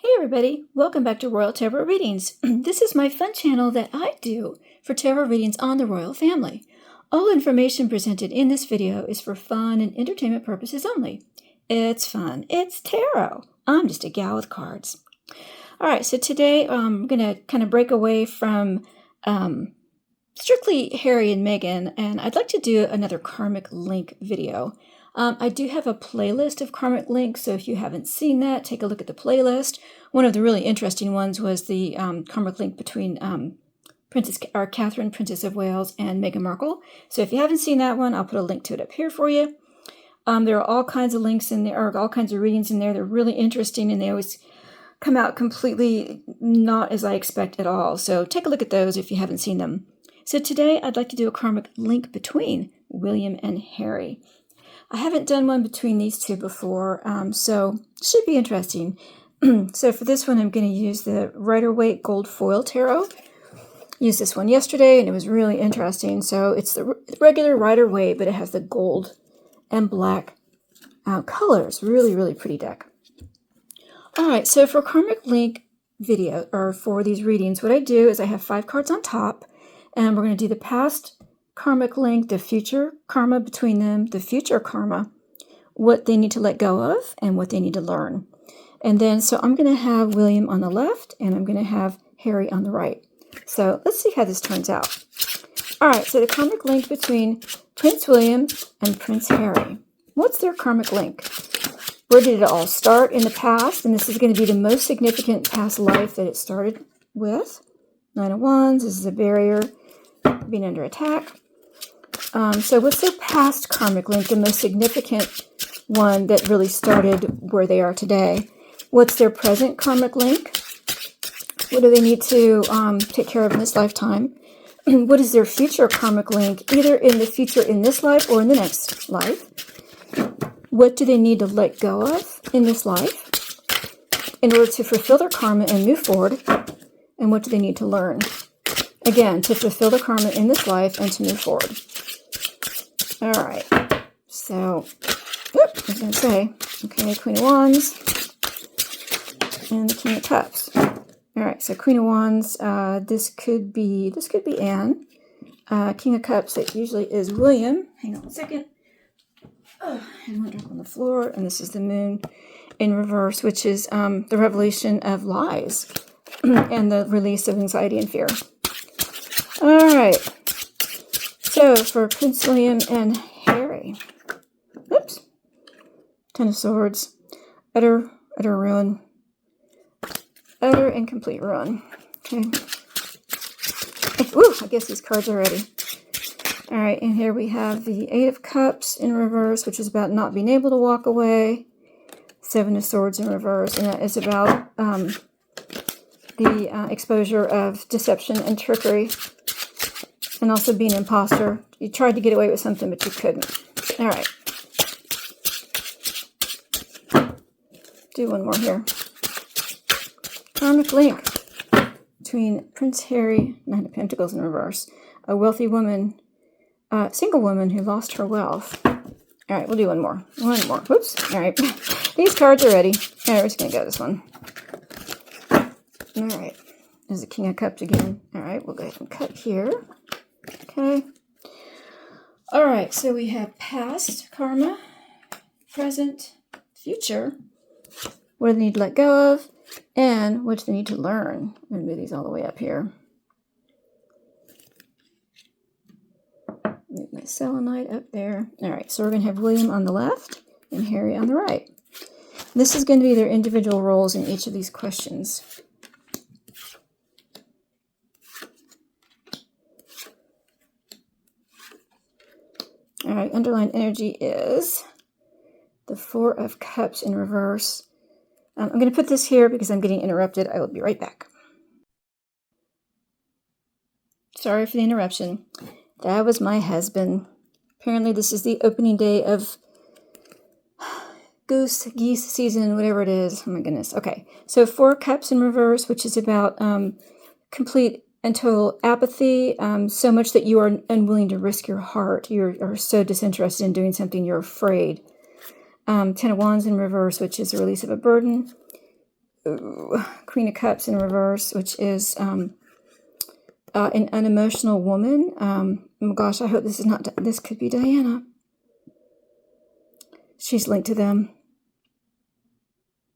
Hey everybody, welcome back to Royal Tarot Readings. This is my fun channel that I do for tarot readings on the royal family. All information presented in this video is for fun and entertainment purposes only. It's fun. It's tarot. I'm just a gal with cards. Alright, so today I'm going to kind of break away from strictly Harry and Meghan, and I'd like to do another Karmic link video. I do have a playlist of Karmic links, so if you haven't seen that, take a look at the playlist. One of the really interesting ones was the Karmic link between Catherine, Princess of Wales, and Meghan Markle. So if you haven't seen that one, I'll put a link to it up here for you. There are all kinds of links in there, or all kinds of readings in there. They're really interesting, and they always come out completely not as I expect at all. So take a look at those if you haven't seen them. So today I'd like to do a Karmic link between William and Harry. I haven't done one between these two before, so it should be interesting. So for this one, I'm going to use the Rider-Waite Gold Foil Tarot. Used this one yesterday, and it was really interesting. So it's the regular Rider-Waite, but it has the gold and black colors. Really, really pretty deck. All right, so for Karmic link video, or for these readings, what I do is I have 5 cards on top, and we're going to do the past Karmic link, the future karma between them, the future karma, what they need to let go of, and what they need to learn. And then, so I'm going to have William on the left, and I'm going to have Harry on the right. So let's see how this turns out. All right, so the Karmic link between Prince William and Prince Harry. What's their Karmic link? Where did it all start in the past? And this is going to be the most significant past life that it started with. 9 of Wands, this is a barrier, being under attack. So what's their past Karmic link, the most significant one that really started where they are today? What's their present Karmic link? What do they need to take care of in this lifetime? What is their future Karmic link, either in the future in this life or in the next life? What do they need to let go of in this life in order to fulfill their karma and move forward? And what do they need to learn? Again, to fulfill the karma in this life and to move forward. All right, so, I was going to say, okay, Queen of Wands and the King of Cups. All right, so Queen of Wands, this could be Anne. King of Cups, it usually is William. Hang on a second. Oh, and one drop on the floor, and this is the Moon in reverse, which is the revelation of lies and the release of anxiety and fear. All right. So for Prince William and Harry, oops, 10 of Swords, utter ruin, utter and complete ruin. Okay. Ooh, I guess these cards are ready. All right, and here we have the 8 of Cups in reverse, which is about not being able to walk away. 7 of Swords in reverse, and that is about the exposure of deception and trickery. And also being an imposter. You tried to get away with something, but you couldn't. All right. Do one more here. Karmic link between Prince Harry, 9 of Pentacles in reverse, a wealthy woman, single woman who lost her wealth. All right, we'll do one more. One more. Whoops. All right. These cards are ready. All right, we're just going to go this one. All right. There's the King of Cups again. All right, we'll go ahead and cut here. Okay. All right, so we have past karma, present, future, what do they need to let go of, and what do they need to learn. I'm going to move these all the way up here. Move my selenite up there. All right, so we're going to have William on the left and Harry on the right. This is going to be their individual roles in each of these questions. All right, underlying energy is the 4 of Cups in reverse. I'm going to put this here because I'm getting interrupted. I will be right back. Sorry for the interruption. That was my husband. Apparently this is the opening day of geese season, whatever it is. Oh my goodness. Okay, so 4 Cups in reverse, which is about complete and total apathy, so much that you are unwilling to risk your heart. You are so disinterested in doing something, you're afraid. 10 of Wands in reverse, which is the release of a burden. Queen of Cups in reverse, which is an unemotional woman. Oh gosh, I hope this is not, this could be Diana. She's linked to them.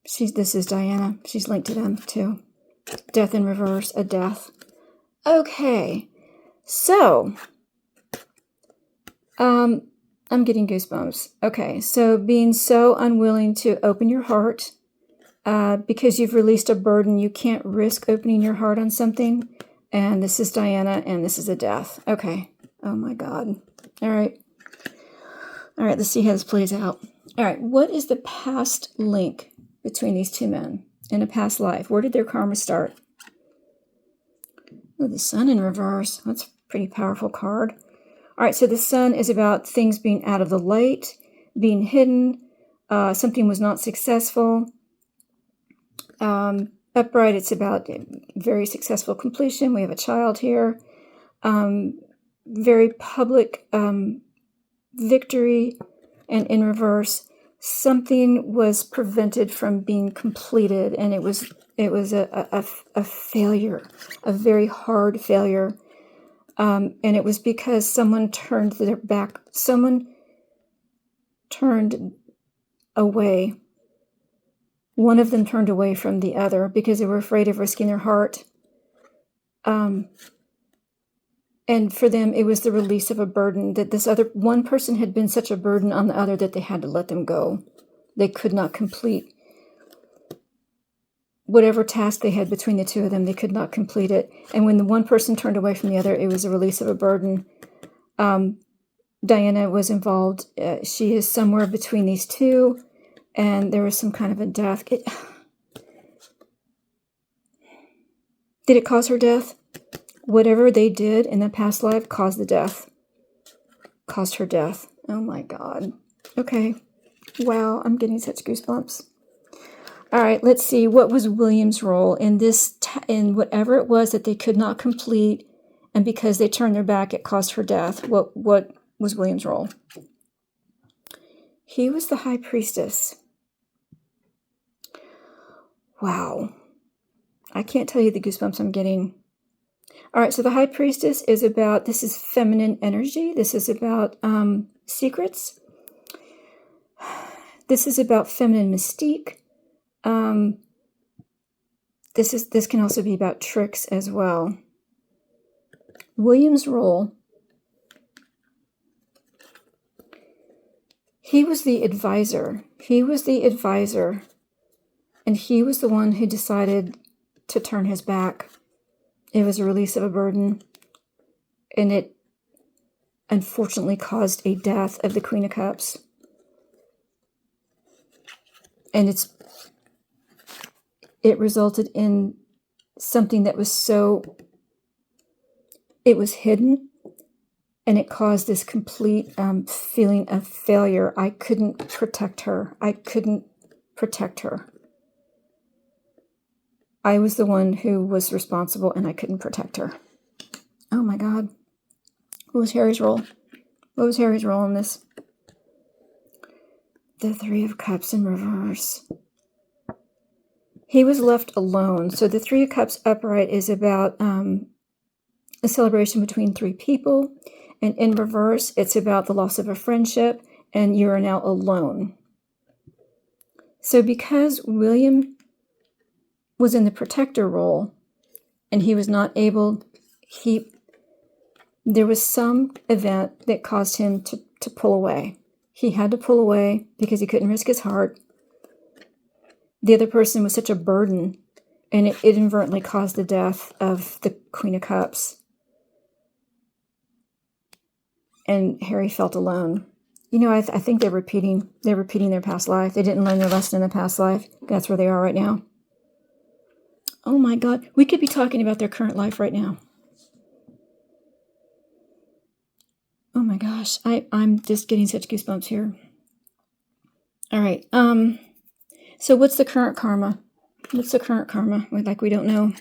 This is Diana. She's linked to them too. Death in reverse, a death. Okay, so I'm getting goosebumps. Okay, so being so unwilling to open your heart because you've released a burden, you can't risk opening your heart on something. And this is Diana, and this is a death. Okay. Oh my God. All right. All right, let's see how this plays out. All right, what is the past link between these two men in a past life? Where did their karma start? Oh, the Sun in reverse. That's a pretty powerful card. All right, so the Sun is about things being out of the light, being hidden. Something was not successful. Upright, it's about very successful completion. We have a child here. Very public victory. And in reverse, something was prevented from being completed, and it was a failure, a very hard failure. And it was because someone turned their back. Someone turned away. One of them turned away from the other because they were afraid of risking their heart. And for them, it was the release of a burden that this other one person had been such a burden on the other that they had to let them go. They could not complete whatever task they had between the two of them. They could not complete it. And when the one person turned away from the other, it was a release of a burden. Diana was involved. She is somewhere between these two. And there was some kind of a death. Did it cause her death? Whatever they did in the past life caused the death. Caused her death. Oh my God. Okay. Wow, I'm getting such goosebumps. All right, let's see. What was William's role in this, in whatever it was that they could not complete, and because they turned their back, it caused her death? What was William's role? He was the High Priestess. Wow. I can't tell you the goosebumps I'm getting. All right, so the High Priestess is about, this is feminine energy. This is about secrets. This is about feminine mystique. This can also be about tricks as well. William's role, he was the advisor. He was the advisor, and he was the one who decided to turn his back. It was a release of a burden, and it unfortunately caused a death of the Queen of Cups. And it resulted in something that was it was hidden, and it caused this complete feeling of failure. I couldn't protect her. I couldn't protect her. I was the one who was responsible, and I couldn't protect her. Oh my God. What was Harry's role? What was Harry's role in this? The Three of Cups in reverse. He was left alone. So the Three of Cups upright is about a celebration between three people. And in reverse, it's about the loss of a friendship, and you are now alone. So because William was in the protector role, and he was not able, there was some event that caused him to pull away. He had to pull away because he couldn't risk his heart. The other person was such a burden, and it inadvertently caused the death of the Queen of Cups. And Harry felt alone. You know, I think they're repeating their past life. They didn't learn their lesson in the past life. That's where they are right now. Oh my God, we could be talking about their current life right now. Oh my gosh, I'm just getting such goosebumps here. All right, so what's the current karma? What's the current karma? Like, we don't know.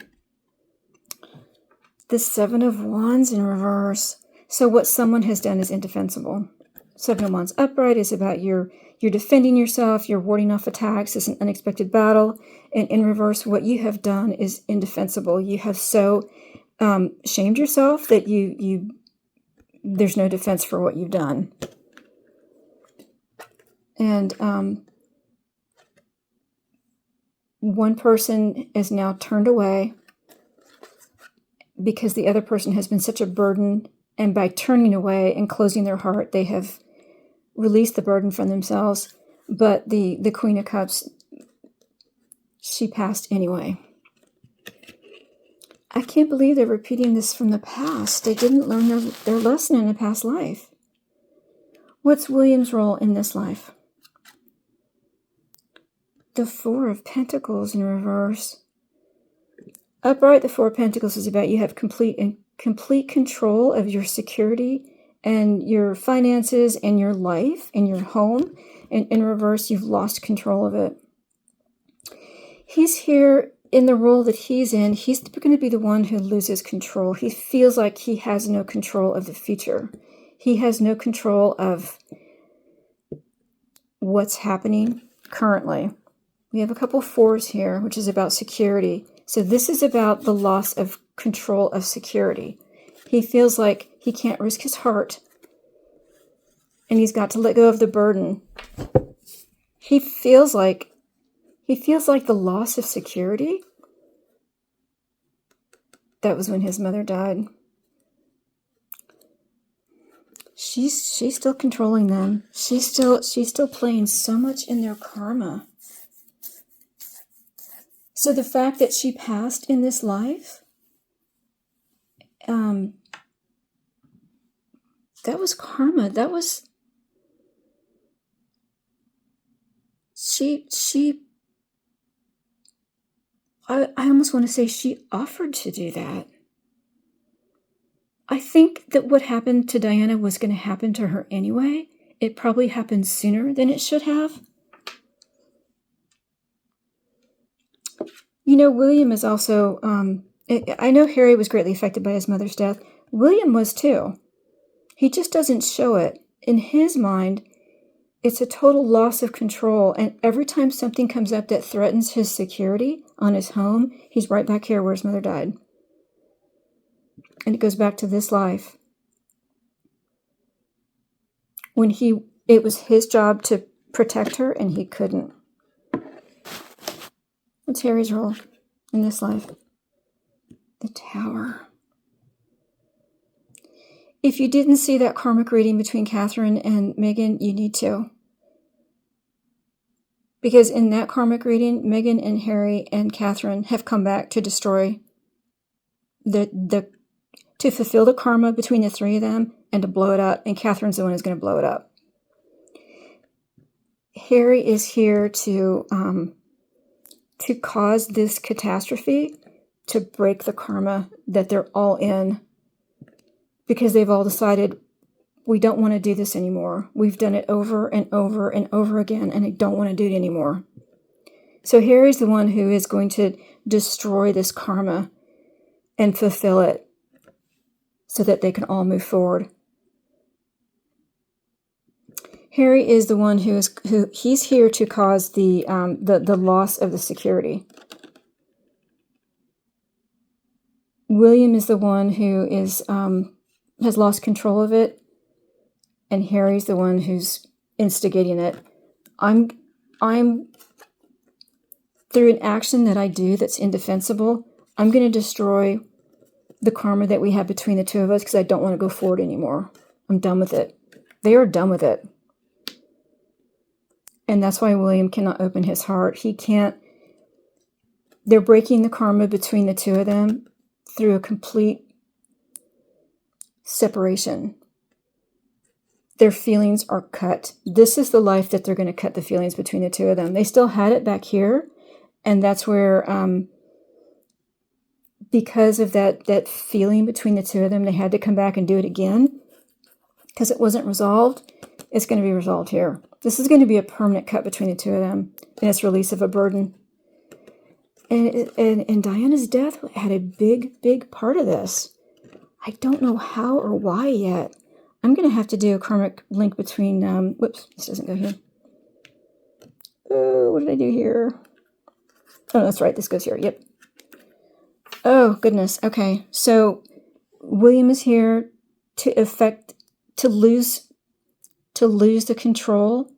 The Seven of Wands in reverse. So what someone has done is indefensible. Seven of Wands upright is about you're defending yourself, you're warding off attacks. It's an unexpected battle. And in reverse, what you have done is indefensible. You have so shamed yourself that there's no defense for what you've done. And one person is now turned away because the other person has been such a burden, and by turning away and closing their heart, they have released the burden from themselves. But the Queen of Cups, she passed anyway. I can't believe they're repeating this from the past. They didn't learn their lesson in a past life. What's William's role in this life? The Four of Pentacles in reverse. Upright, the Four of Pentacles is about you have complete control of your security and your finances and your life and your home. And in reverse, you've lost control of it. He's here in the role that he's in. He's going to be the one who loses control. He feels like he has no control of the future. He has no control of what's happening currently. We have a couple fours here, which is about security. So this is about the loss of control of security. He feels like he can't risk his heart, and he's got to let go of the burden. He feels like the loss of security. That was when his mother died. She's still controlling them. She's still playing so much in their karma. So the fact that she passed in this life, that was karma. That was, I almost want to say she offered to do that. I think that what happened to Diana was going to happen to her anyway. It probably happened sooner than it should have. You know, William is also, I know Harry was greatly affected by his mother's death. William was too. He just doesn't show it. In his mind, it's a total loss of control. And every time something comes up that threatens his security on his home, he's right back here where his mother died. And it goes back to this life. When it was his job to protect her and he couldn't. What's Harry's role in this life? The Tower. If you didn't see that karmic reading between Catherine and Meghan, you need to. Because in that karmic reading, Meghan and Harry and Catherine have come back to destroy to fulfill the karma between the three of them and to blow it up. And Catherine's the one who's going to blow it up. Harry is here to cause this catastrophe, to break the karma that they're all in, because they've all decided, we don't want to do this anymore. We've done it over and over and over again, and I don't want to do it anymore. So Harry's the one who is going to destroy this karma and fulfill it so that they can all move forward. Harry is the one he's here to cause the loss of the security. William is the one who has lost control of it, and Harry's the one who's instigating it. I'm through an action that I do that's indefensible, I'm going to destroy the karma that we have between the two of us because I don't want to go forward anymore. I'm done with it. They are done with it. And that's why William cannot open his heart. He can't. They're breaking the karma between the two of them through a complete separation. Their feelings are cut. This is the life that they're going to cut the feelings between the two of them. They still had it back here. And that's where, because of that feeling between the two of them, they had to come back and do it again. Because it wasn't resolved. It's going to be resolved here. This is going to be a permanent cut between the two of them, and it's release of a burden. And Diana's death had a big part of this. I don't know how or why yet. I'm going to have to do a karmic link between, whoops, this doesn't go here. Oh, what did I do here? Oh, that's right, this goes here, yep. Oh, goodness, okay. So William is here to lose the control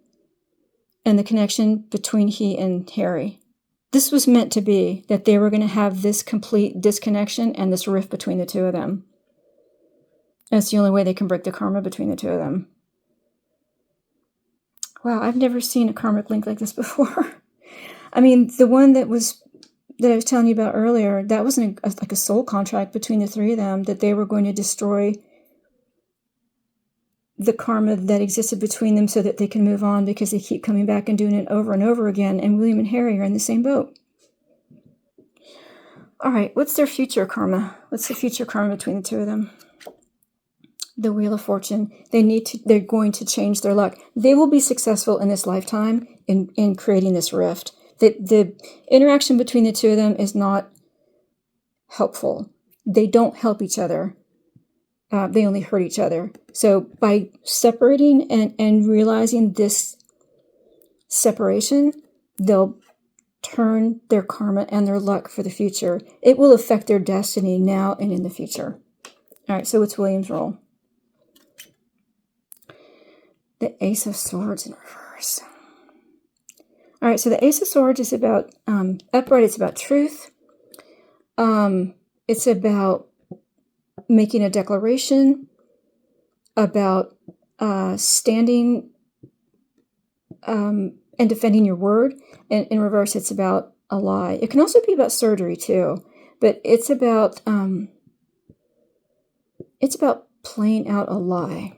and the connection between he and Harry. This was meant to be, that they were going to have this complete disconnection and this rift between the two of them. That's the only way they can break the karma between the two of them. Wow, I've never seen a karmic link like this before. I mean, the one that I was telling you about earlier, that was like a soul contract between the three of them, that they were going to destroy the karma that existed between them so that they can move on, because they keep coming back and doing it over and over again, and William and Harry are in the same boat. All right, what's their future karma? What's the future karma between the two of them? The Wheel of Fortune. They're going to change their luck. They will be successful in this lifetime in creating this rift. The interaction between the two of them is not helpful. They don't help each other. They only hurt each other. So by separating and realizing this separation, they'll turn their karma and their luck for the future. It will affect their destiny now and in the future. All right, so what's William's role? The Ace of Swords in reverse. All right, so the Ace of Swords is about upright. It's about truth. It's about making a declaration, about standing and defending your word. And in reverse, it's about a lie. It can also be about surgery too, but it's about playing out a lie.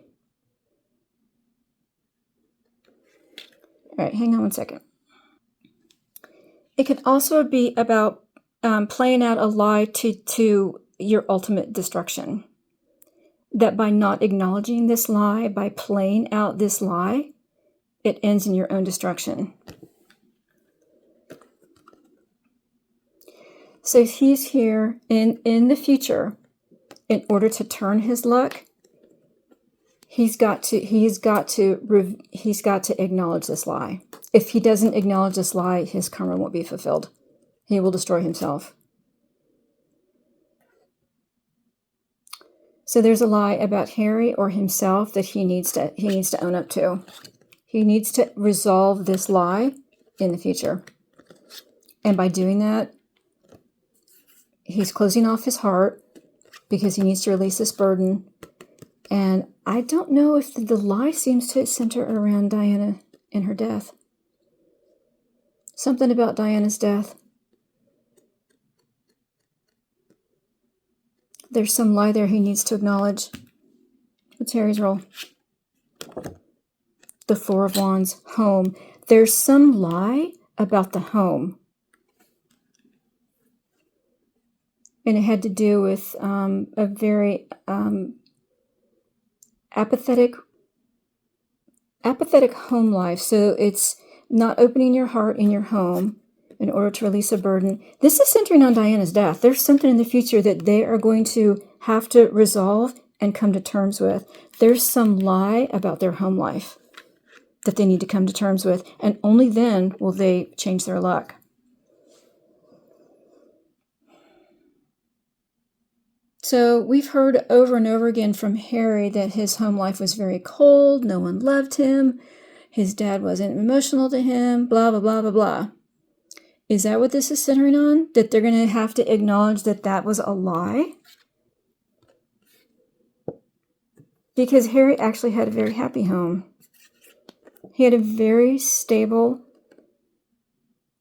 All right, hang on one second. It can also be about playing out a lie to your ultimate destruction. That by not acknowledging this lie, by playing out this lie, it ends in your own destruction. So he's here in the future in order to turn his luck. He's got to acknowledge this lie. If he doesn't acknowledge this lie, his karma won't be fulfilled. He will destroy himself. So there's a lie about Harry or himself that he needs to own up to. He needs to resolve this lie in the future. And by doing that, he's closing off his heart because he needs to release this burden. And I don't know if the lie seems to center around Diana and her death. Something about Diana's death. There's some lie there he needs to acknowledge. What's Harry's role? The Four of Wands, home. There's some lie about the home. And it had to do with a very apathetic home life. So it's not opening your heart in your home in order to release a burden. This is centering on Diana's death. There's something in the future that they are going to have to resolve and come to terms with. There's some lie about their home life that they need to come to terms with, and only then will they change their luck. So we've heard over and over again from Harry that his home life was very cold, no one loved him, his dad wasn't emotional to him, blah, blah, blah, blah, blah. Is that what this is centering on? That they're going to have to acknowledge that that was a lie? Because Harry actually had a very happy home. He had a very stable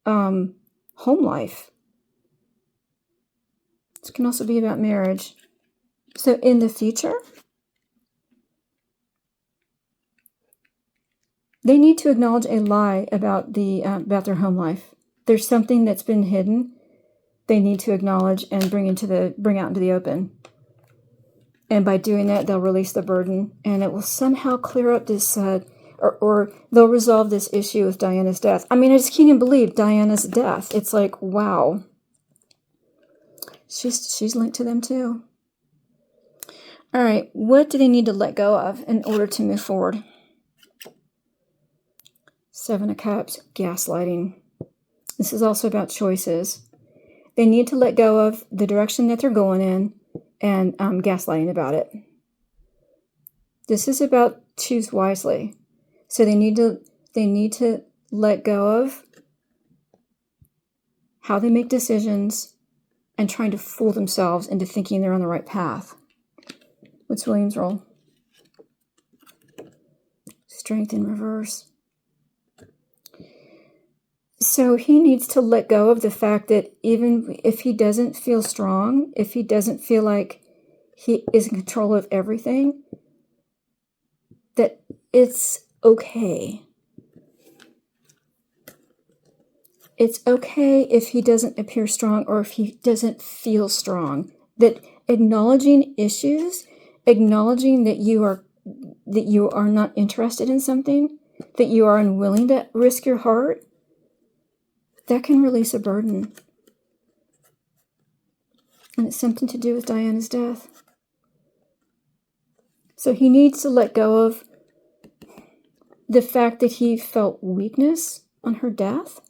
home life. This can also be about marriage. So in the future, they need to acknowledge a lie about their home life. There's something that's been hidden. They need to acknowledge and bring out into the open. And by doing that, they'll release the burden, and it will somehow clear up this, or they'll resolve this issue with Diana's death. I mean, I just can't even believe Diana's death. It's like, wow. She's linked to them too. All right, what do they need to let go of in order to move forward? Seven of Cups, gaslighting. This is also about choices. They need to let go of the direction that they're going in and gaslighting about it. This is about choose wisely. So they need to let go of how they make decisions and trying to fool themselves into thinking they're on the right path. What's William's role? Strength in reverse. So he needs to let go of the fact that even if he doesn't feel strong, if he doesn't feel like he is in control of everything, that it's okay. It's okay if he doesn't appear strong or if he doesn't feel strong. That acknowledging issues, acknowledging that you are not interested in something, that you are unwilling to risk your heart, that can release a burden. And it's something to do with Diana's death. So he needs to let go of the fact that he felt weakness on her death.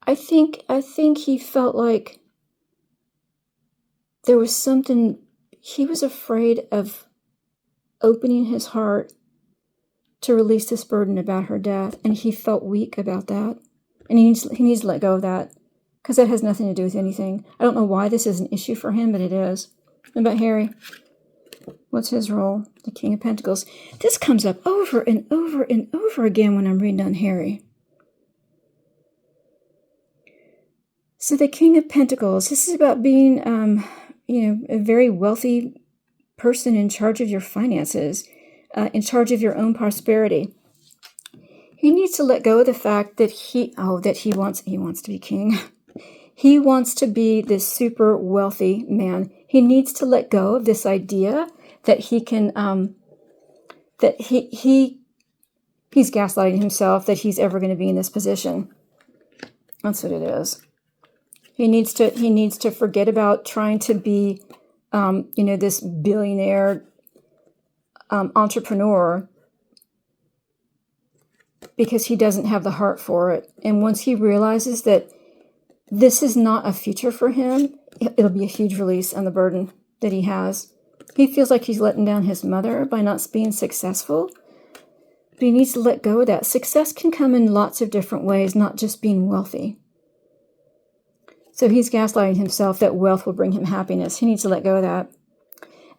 I think he felt like there was something, he was afraid of opening his heart to release this burden about her death, and he felt weak about that. And he needs to let go of that, because that has nothing to do with anything. I don't know why this is an issue for him, but it is. What about Harry? What's his role? The King of Pentacles. This comes up over and over and over again when I'm reading on Harry. So the King of Pentacles, this is about being, a very wealthy person in charge of your finances, in charge of your own prosperity. He needs to let go of the fact that he wants to be king. He wants to be this super wealthy man. He needs to let go of this idea that he can, that he's gaslighting himself that he's ever going to be in this position. That's what it is. He needs to forget about trying to be, this billionaire entrepreneur, because he doesn't have the heart for it. And once he realizes that this is not a future for him, it'll be a huge release on the burden that he has. He feels like he's letting down his mother by not being successful, but he needs to let go of that. Success can come in lots of different ways, not just being wealthy. So he's gaslighting himself that wealth will bring him happiness. He needs to let go of that.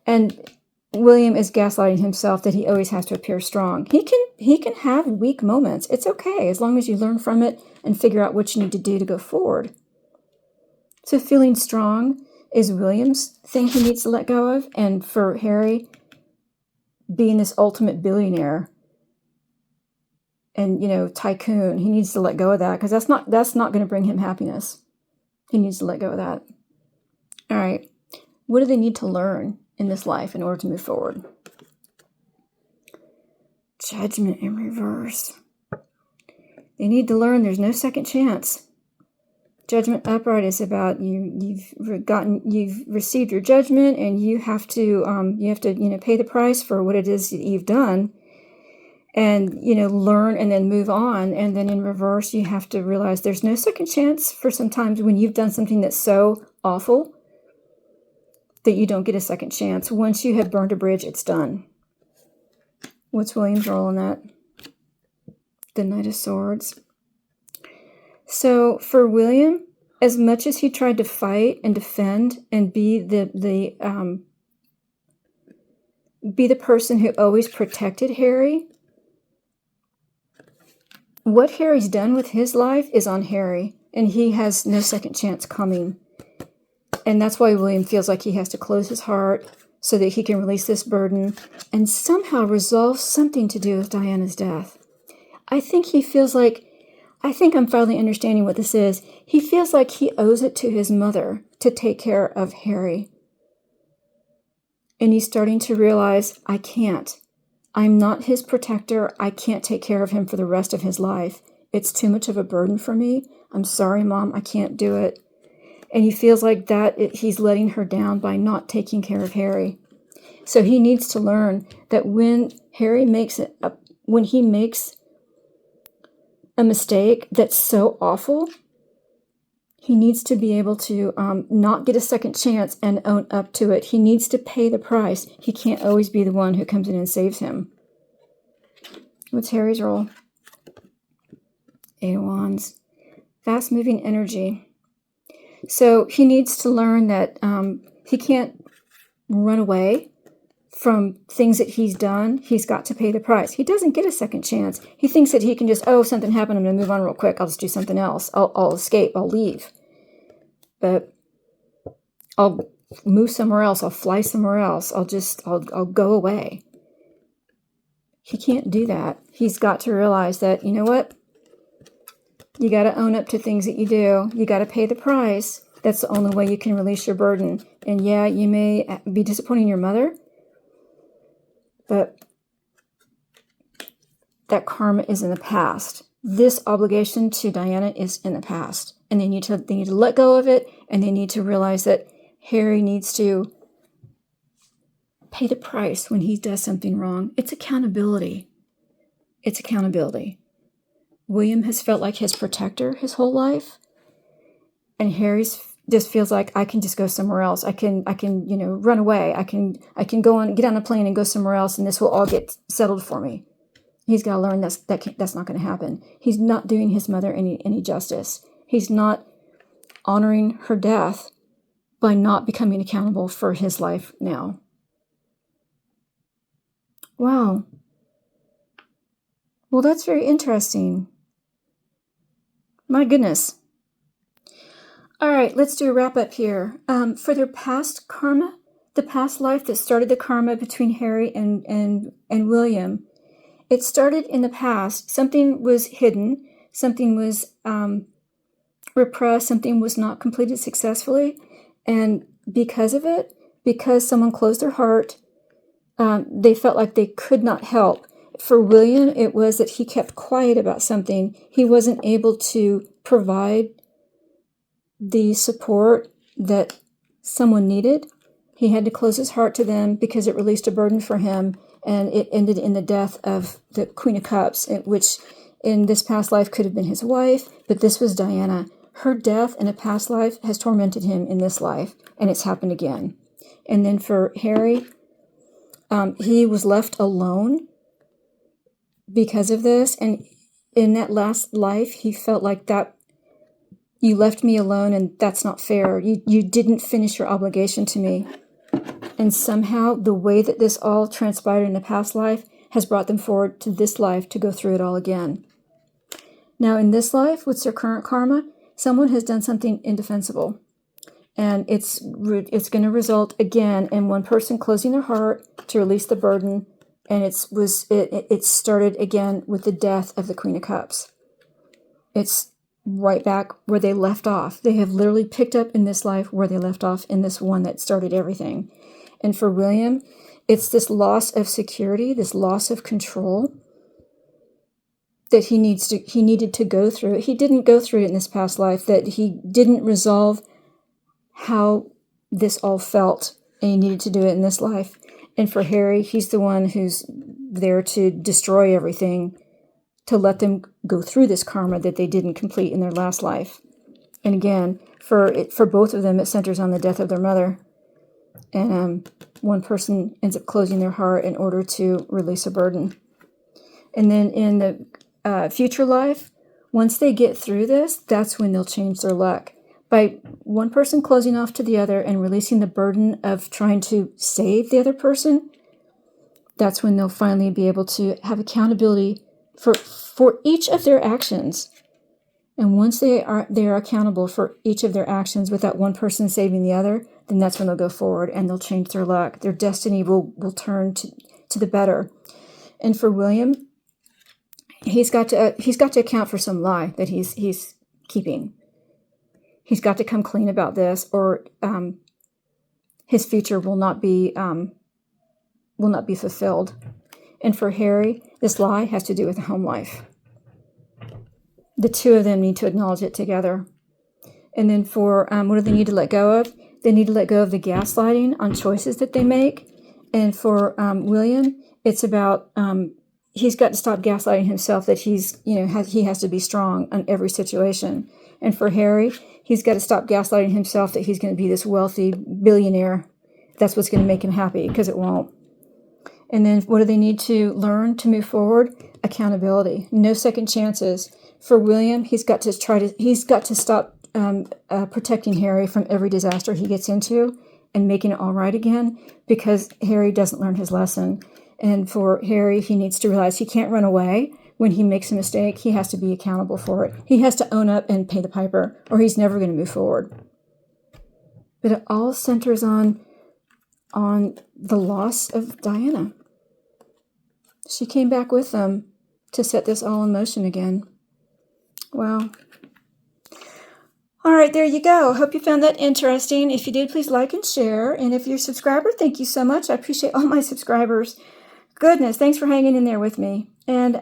And William is gaslighting himself that he always has to appear strong. He can have weak moments. It's okay, as long as you learn from it and figure out what you need to do to go forward. So feeling strong is William's thing he needs to let go of. And for Harry, being this ultimate billionaire and, tycoon, he needs to let go of that, because that's not going to bring him happiness. He needs to let go of that. All right. What do they need to learn in this life in order to move forward? Judgment in reverse. They need to learn there's no second chance. Judgment upright is about you've received your judgment, and you have to pay the price for what it is that you've done, and learn and then move on. And then in reverse, you have to realize there's no second chance for sometimes when you've done something that's so awful that you don't get a second chance. Once you have burned a bridge, it's done. What's William's role in that? The Knight of Swords. So for William, as much as he tried to fight and defend and be the person who always protected Harry, what Harry's done with his life is on Harry, and he has no second chance coming. And that's why William feels like he has to close his heart so that he can release this burden and somehow resolve something to do with Diana's death. I think I'm finally understanding what this is. He feels like he owes it to his mother to take care of Harry. And he's starting to realize, I can't. I'm not his protector. I can't take care of him for the rest of his life. It's too much of a burden for me. I'm sorry, Mom. I can't do it. And he feels like he's letting her down by not taking care of Harry. So he needs to learn that when Harry makes when he makes a mistake that's so awful, he needs to be able to not get a second chance and own up to it. He needs to pay the price. He can't always be the one who comes in and saves him. What's Harry's role? 8 of Wands. Fast-moving energy. So he needs to learn that he can't run away from things that he's done. He's got to pay the price. He doesn't get a second chance. He thinks that he can just, oh, something happened, I'm going to move on real quick. I'll just do something else. I'll escape. I'll leave. But I'll move somewhere else. I'll fly somewhere else. I'll go away. He can't do that. He's got to realize that, you know what? You got to own up to things that you do. You got to pay the price. That's the only way you can release your burden. And yeah, you may be disappointing your mother, but that karma is in the past. This obligation to Diana is in the past. And they need to let go of it, and they need to realize that Harry needs to pay the price when he does something wrong. It's accountability. It's accountability. William has felt like his protector his whole life, and Harry's just feels like I can just go somewhere else. I can run away. I can get on a plane and go somewhere else, and this will all get settled for me. He's got to learn that's not going to happen. He's not doing his mother any justice. He's not honoring her death by not becoming accountable for his life now. Wow. Well, that's very interesting. My goodness. All right, let's do a wrap up here. For their past karma, the past life that started the karma between Harry and William, it started in the past. Something was hidden. Something was repressed. Something was not completed successfully. And because of it, because someone closed their heart, they felt like they could not help. For William, it was that he kept quiet about something. He wasn't able to provide the support that someone needed. He had to close his heart to them because it released a burden for him, and it ended in the death of the Queen of Cups, which in this past life could have been his wife, but this was Diana. Her death in a past life has tormented him in this life, and it's happened again. And then for Harry, he was left alone because of this, and in that last life, he felt like that you left me alone, and that's not fair. You didn't finish your obligation to me. And somehow the way that this all transpired in the past life has brought them forward to this life to go through it all again. Now in this life, with their current karma, someone has done something indefensible. And it's going to result again in one person closing their heart to release the burden. And it started again with the death of the Queen of Cups. It's right back where they left off. They have literally picked up in this life where they left off in this one that started everything. And for William, it's this loss of security, this loss of control that he needed to go through. He didn't go through it in this past life, that he didn't resolve how this all felt, and he needed to do it in this life. And for Harry, he's the one who's there to destroy everything, to let them go through this karma that they didn't complete in their last life. And again, for both of them, it centers on the death of their mother. And one person ends up closing their heart in order to release a burden. And then in the future life, once they get through this, that's when they'll change their luck. By one person closing off to the other and releasing the burden of trying to save the other person, that's when they'll finally be able to have accountability for each of their actions. And once they are accountable for each of their actions with that one person saving the other, then that's when they'll go forward and they'll change their luck. Their destiny will turn to the better. And for William, he's got to account for some lie that he's keeping. He's got to come clean about this, or his future will not be fulfilled. And for Harry, this lie has to do with the home life. The two of them need to acknowledge it together. And then for what do they need to let go of? They need to let go of the gaslighting on choices that they make. And for William, it's about he's got to stop gaslighting himself that he's, he has to be strong on every situation. And for Harry, he's got to stop gaslighting himself that he's going to be this wealthy billionaire. That's what's going to make him happy, because it won't. And then what do they need to learn to move forward? Accountability. No second chances. For William, he's got to stop protecting Harry from every disaster he gets into and making it all right again, because Harry doesn't learn his lesson. And for Harry, he needs to realize he can't run away. When he makes a mistake, he has to be accountable for it. He has to own up and pay the piper, or he's never going to move forward. But it all centers on the loss of Diana. She came back with them to set this all in motion again. Wow. All right, there you go. Hope you found that interesting. If you did, please like and share. And if you're a subscriber, thank you so much. I appreciate all my subscribers. Goodness, thanks for hanging in there with me. And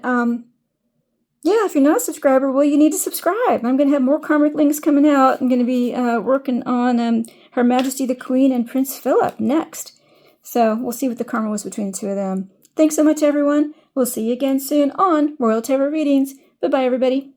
yeah, if you're not a subscriber, well, you need to subscribe. I'm going to have more Karmic links coming out. I'm going to be working on Her Majesty the Queen and Prince Philip next. So we'll see what the karma was between the two of them. Thanks so much, everyone. We'll see you again soon on Royal Tarot Readings. Bye-bye, everybody.